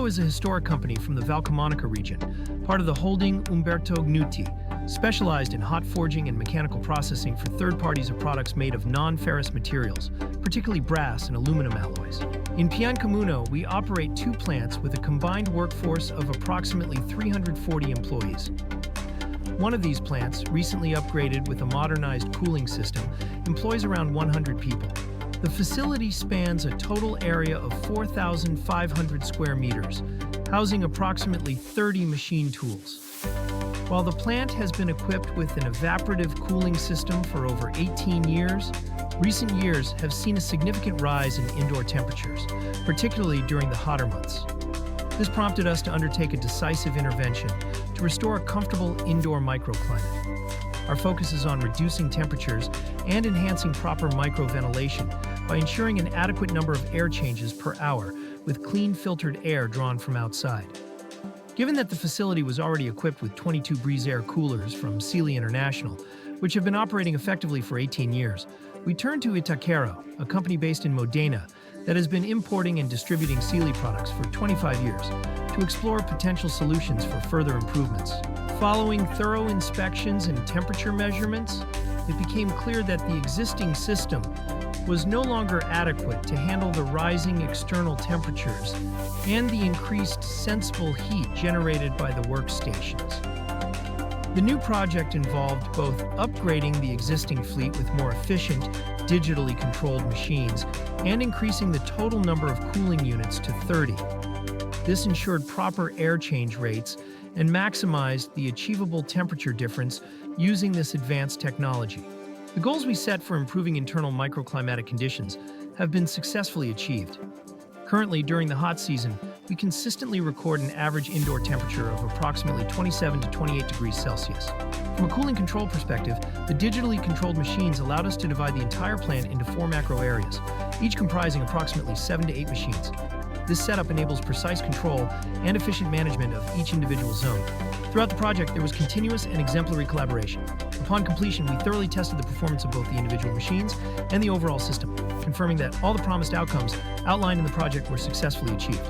is a historic company from the Valcamonica region, part of the holding Umberto Gnuti, specialized in hot forging and mechanical processing for third parties of products made of non-ferrous materials, particularly brass and aluminum alloys. In Piancamuno, we operate 2 plants with a combined workforce of approximately 340 employees. One of these plants, recently upgraded with a modernized cooling system, employs around 100 people. The facility spans a total area of 4,500 square meters, housing approximately 30 machine tools. While the plant has been equipped with an evaporative cooling system for over 18 years, recent years have seen a significant rise in indoor temperatures, particularly during the hotter months. This prompted us to undertake a decisive intervention to restore a comfortable indoor microclimate. Our focus is on reducing temperatures and enhancing proper microventilation by ensuring an adequate number of air changes per hour with clean filtered air drawn from outside. Given that the facility was already equipped with 22 Breezair coolers from Seeley International, which have been operating effectively for 18 years, we turned to Italkero, a company based in Modena that has been importing and distributing Seeley products for 25 years, to explore potential solutions for further improvements. Following thorough inspections and temperature measurements, it became clear that the existing system was no longer adequate to handle the rising external temperatures and the increased sensible heat generated by the workstations. The new project involved both upgrading the existing fleet with more efficient, digitally controlled machines and increasing the total number of cooling units to 30. This ensured proper air change rates and maximized the achievable temperature difference using this advanced technology. The goals we set for improving internal microclimatic conditions have been successfully achieved. Currently, during the hot season, we consistently record an average indoor temperature of approximately 27 to 28 degrees Celsius. From a cooling control perspective, the digitally controlled machines allowed us to divide the entire plant into 4 macro areas, each comprising approximately 7 to 8 machines. This setup enables precise control and efficient management of each individual zone. Throughout the project, there was continuous and exemplary collaboration. Upon completion, we thoroughly tested the performance of both the individual machines and the overall system, confirming that all the promised outcomes outlined in the project were successfully achieved.